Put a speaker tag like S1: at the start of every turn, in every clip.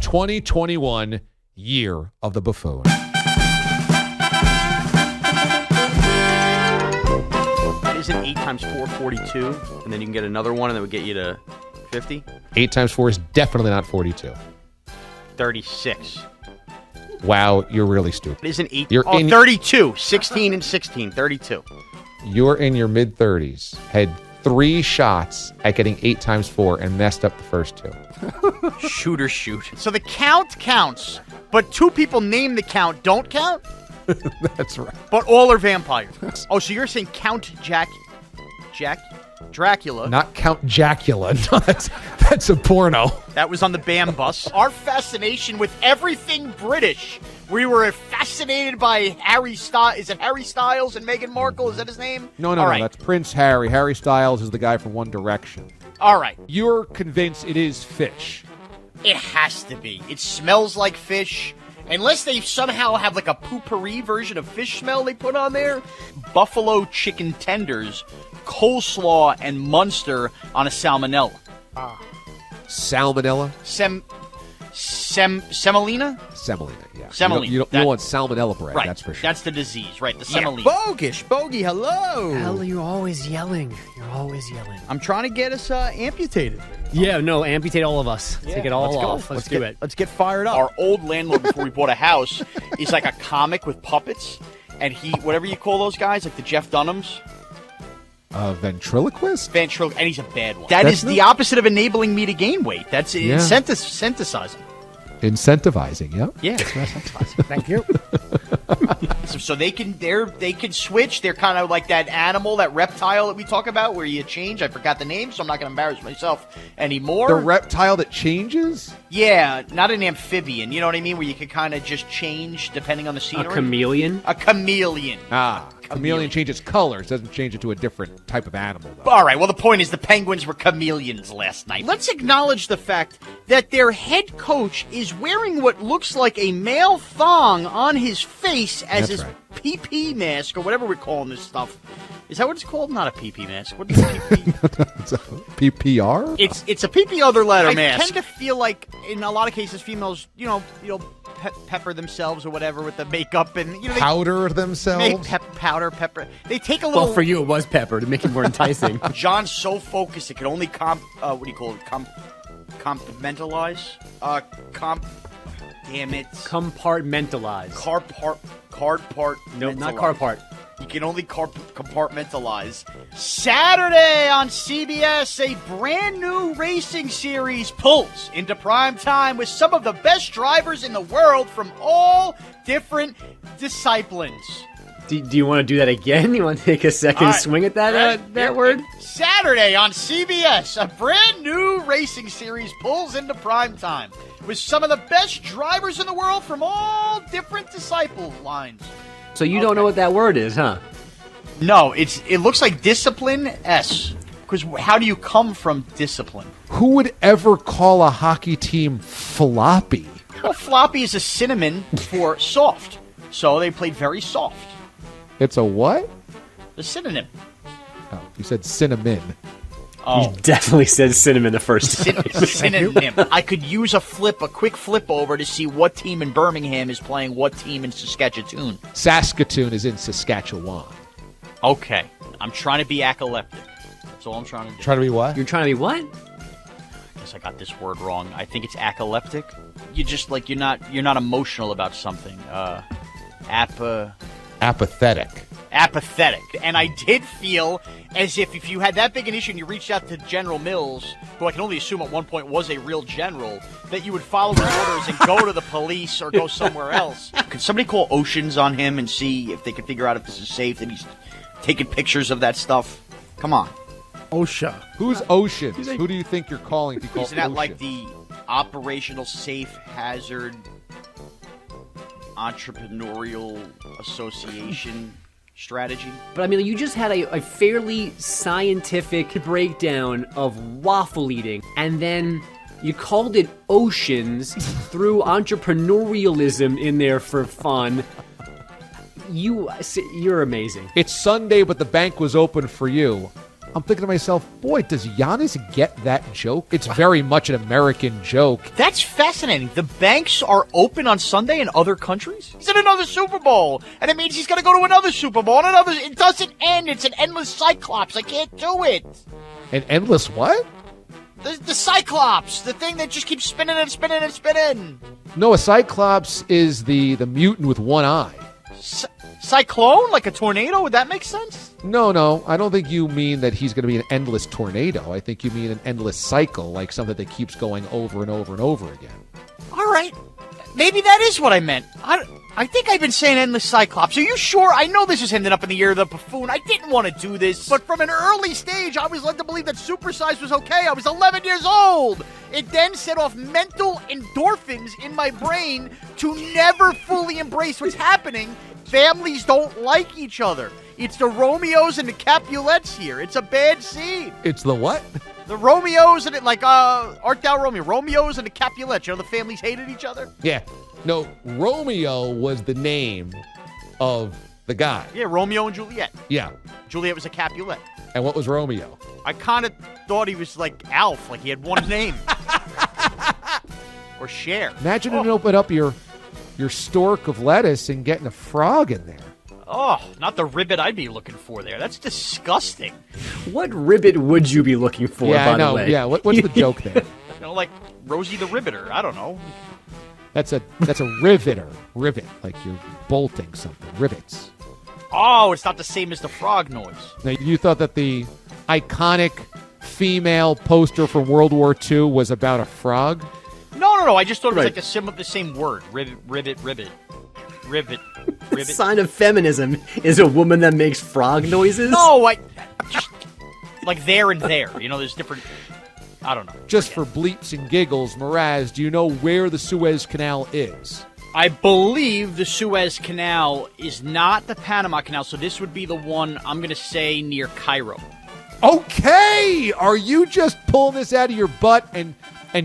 S1: 2021 year of the Buffoon.
S2: Isn't 8 times 4 42? And then you can get another one, and that would get you to 50?
S1: 8 times 4 is definitely not 42.
S2: 36.
S1: Wow, you're really stupid.
S2: Isn't 8?
S1: You're
S2: 32. 16 and 16. 32.
S1: You're in your mid-30s, had 3 shots at getting 8 times 4 and messed up the first 2.
S2: Shoot. So the count counts, but 2 people named the count don't count?
S1: That's right.
S2: But all are vampires. Oh, so you're saying Count Dracula.
S1: Not Count Jacula. No, that's a porno.
S2: That was on the BAM bus. Our fascination with everything British. We were fascinated by Harry Styles. Is it Harry Styles and Meghan Markle? Is that his name?
S1: No, that's Prince Harry. Harry Styles is the guy from One Direction.
S2: All right.
S1: You're convinced it is fish.
S2: It has to be. It smells like fish. Unless they somehow have like a potpourri version of fish smell they put on there. Buffalo chicken tenders, coleslaw, and Munster on a salmonella.
S1: Salmonella?
S2: Semolina?
S1: Semolina, yeah.
S2: Semolina.
S1: You don't want salmonella bread,
S2: right.
S1: that's for sure.
S2: That's the disease, right? The semolina.
S3: Bogish. Bogey, hello.
S4: Hell, you're always yelling.
S3: I'm trying to get us amputated.
S4: Yeah, no, amputate all of us. Take it all off. Let's do it.
S3: Let's get fired up.
S2: Our old landlord, before we bought a house, is like a comic with puppets. And he, whatever you call those guys, like the Jeff Dunhams.
S1: Ventriloquist?
S2: And he's a bad one. That's the opposite of enabling me to gain weight. That's synthesizing.
S1: Incentivizing, yep.
S2: Yeah.
S4: Thank you.
S2: So they can switch. They're kind of like that animal, that reptile that we talk about where you change. I forgot the name, so I'm not going to embarrass myself anymore.
S1: The reptile that changes?
S2: Yeah, not an amphibian. You know what I mean? Where you can kind of just change depending on the scenery.
S4: A chameleon?
S2: A chameleon.
S1: Chameleon changes colors, doesn't change it to a different type of animal, though.
S2: All right, well, the point is the Penguins were chameleons last night. Let's acknowledge the fact that their head coach is wearing what looks like a male thong on his face as his PP mask, or whatever we're calling this stuff. Is that what it's called? Not a PP mask. What is PP?
S1: It's a PPR?
S2: It's a PP other letter mask. I
S3: tend to feel like, in a lot of cases, females, pepper themselves or whatever with the makeup and they
S1: powder themselves.
S2: Pepper. They take a little.
S4: Well, for you, it was pepper to make it more enticing.
S2: John's so focused it can only compartmentalize. Damn it.
S4: Compartmentalize.
S2: No,
S4: not car part.
S2: You can only compartmentalize. Saturday on CBS, a brand new racing series pulls into prime time with some of the best drivers in the world from all different disciplines.
S4: Do you want to do that again? You want to take a second swing at that word?
S2: Saturday on CBS, a brand new racing series pulls into prime time with some of the best drivers in the world from all different disciple lines.
S4: So you don't know what that word is, huh?
S2: No, it looks like discipline S. Because how do you come from discipline?
S1: Who would ever call a hockey team floppy?
S2: Well, floppy is a synonym for soft. So they played very soft.
S1: It's a what?
S2: A synonym.
S1: Oh, you said cinnamon.
S2: Oh.
S4: You definitely said cinnamon the first time.
S2: Synonym. I could use a quick flip over to see what team in Birmingham is playing what team in Saskatchewan.
S1: Saskatoon is in Saskatchewan.
S2: Okay. I'm trying to be acoleptic. That's all I'm trying to do.
S1: Trying to be what?
S4: You're trying to be what?
S2: I guess I got this word wrong. I think it's acoleptic. You just like you're not emotional about something.
S1: Apathetic.
S2: And I did feel as if you had that big an issue and you reached out to General Mills, who I can only assume at one point was a real general, that you would follow the orders and go to the police or go somewhere else. Could somebody call Oceans on him and see if they can figure out if this is safe, that he's taking pictures of that stuff? Come on.
S3: OSHA.
S1: Who's Oceans? Who do you think you're calling if you call
S2: Isn't that
S1: Ocean?
S2: like the Operational Safe Hazard Entrepreneurial Association strategy?
S4: But I mean, you just had a fairly scientific breakdown of waffle eating, and then you called it Oceans, threw entrepreneurialism in there for fun. You're amazing.
S1: It's Sunday, but the bank was open for you. I'm thinking to myself, boy, does Giannis get that joke? It's very much an American joke.
S2: That's fascinating. The banks are open on Sunday in other countries? He's in another Super Bowl, and it means he's going to go to another Super Bowl and another. It doesn't end. It's an endless cyclops. I can't do it.
S1: An endless what?
S2: The cyclops, the thing that just keeps spinning and spinning and spinning.
S1: No, a cyclops is the mutant with one eye.
S2: Cyclone? Like a tornado? Would that make sense?
S1: No, I don't think you mean that he's going to be an endless tornado. I think you mean an endless cycle, like something that keeps going over and over and over again.
S2: All right. Maybe that is what I meant. I think I've been saying endless cyclops. Are you sure? I know this is ending up in the year of the buffoon. I didn't want to do this. But from an early stage, I was led to believe that supersize was okay. I was 11 years old. It then set off mental endorphins in my brain to never fully embrace what's happening. Families don't like each other. It's the Romeos and the Capulets here. It's a bad scene.
S1: It's the what?
S2: The Romeos and Art Thou Romeo. Romeos and the Capulets. You know, the families hated each other?
S1: Yeah. No, Romeo was the name of the guy.
S2: Yeah, Romeo and Juliet.
S1: Yeah.
S2: Juliet was a Capulet.
S1: And what was Romeo?
S2: I kind of thought he was like Alf, like he had one name. Or Cher.
S1: Imagine you open up your stork of lettuce and getting a frog in there.
S2: Oh, not the ribbit I'd be looking for there. That's disgusting.
S4: What ribbit would you be looking for, by the way?
S1: Yeah, what's the joke there?
S2: You know, like Rosie the Riveter. I don't know.
S1: That's a riveter. Rivet, like you're bolting something. Rivets.
S2: Oh, it's not the same as the frog noise.
S1: Now, you thought that the iconic female poster from World War II was about a frog?
S2: No. I just thought it was like the same word. Rivet.
S4: The sign of feminism is a woman that makes frog noises?
S2: No, I just like there and there. You know, there's different. I don't know.
S1: Just for bleeps and giggles, Mraz, do you know where the Suez Canal is?
S2: I believe the Suez Canal is not the Panama Canal, so this would be the one, I'm going to say, near Cairo.
S1: Okay! Are you just pulling this out of your butt and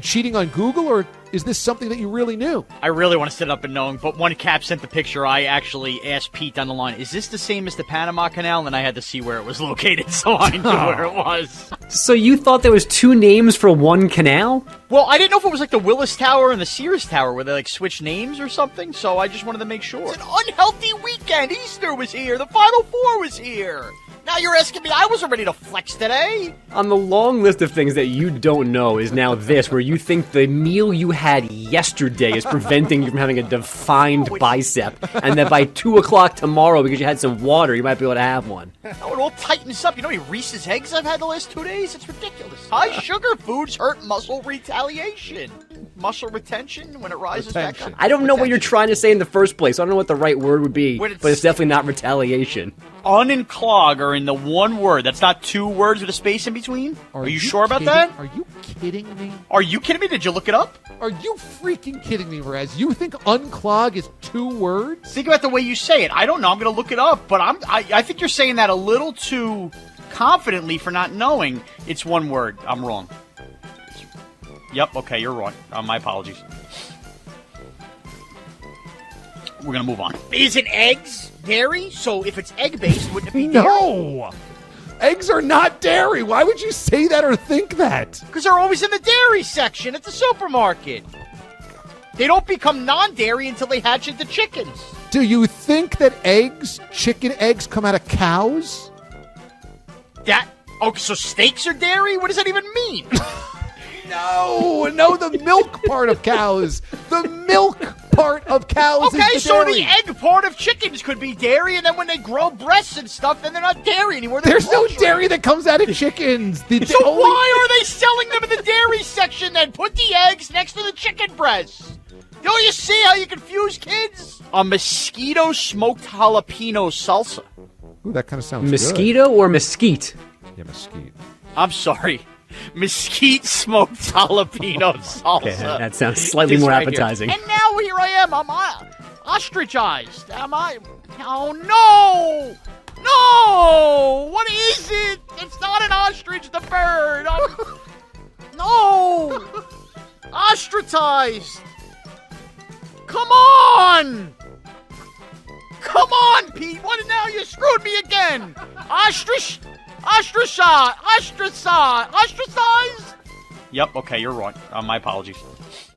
S1: cheating on Google, or is this something that you really knew?
S2: I really want to sit up and knowing, but when Cap sent the picture, I actually asked Pete down the line, is this the same as the Panama Canal? And I had to see where it was located, so I knew where it was.
S4: So you thought there was two names for one canal?
S2: Well, I didn't know if it was like the Willis Tower and the Sears Tower where they like switch names or something, so I just wanted to make sure. It's an unhealthy weekend. Easter was here. The Final Four was here. Now you're asking me, I wasn't ready to flex today.
S4: On the long list of things that you don't know is now this, where you think the meal you had yesterday is preventing you from having a defined bicep, and that by 2 o'clock tomorrow, because you had some water, you might be able to have one.
S2: Oh, it all tightens up. You know how many Reese's Eggs I've had the last 2 days? It's ridiculous. High sugar foods hurt muscle retaliation. Muscle retention when it rises back up.
S4: I don't know what you're trying to say in the first place. I don't know what the right word would be, but it's definitely not retaliation.
S2: Un and clog are in the one word. That's not 2 words with a space in between? Are you sure about that?
S1: Are you kidding me?
S2: Are you kidding me? Did you look it up?
S1: Are you freaking kidding me, Mraz? You think unclog is 2 words?
S2: Think about the way you say it. I don't know. I'm going to look it up, but I think you're saying that a little too confidently for not knowing it's 1 word. I'm wrong. Yep, okay, you're wrong. My apologies. We're going to move on. Isn't eggs dairy? So if it's egg-based, wouldn't it be dairy?
S1: No! Eggs are not dairy. Why would you say that or think that?
S2: Because they're always in the dairy section at the supermarket. They don't become non-dairy until they hatch into chickens.
S1: Do you think that chicken eggs, come out of cows?
S2: So steaks are dairy? What does that even mean?
S1: No, the milk part of cows. The milk part of cows is the dairy.
S2: So the egg part of chickens could be dairy, and then when they grow breasts and stuff, then they're not dairy anymore.
S1: There's no dairy that comes out of chickens.
S2: Why are they selling them in the dairy section then? Put the eggs next to the chicken breasts. Don't you see how you confuse kids? A mosquito smoked jalapeno salsa.
S1: Ooh, that kind of sounds
S4: Mosquito
S1: good.
S4: Or mesquite?
S1: Yeah, mesquite.
S2: I'm sorry. Mesquite smoked jalapeno salsa.
S4: Okay, that sounds slightly more appetizing.
S2: And now here I am. I'm ostracized. Am I? Oh, no! No! What is it? It's not an ostrich, the bird. No! Ostracized. Come on! Come on, Pete. What now? You screwed me again. Ostrich? Ostracized! Yep, okay, you're wrong. My apologies.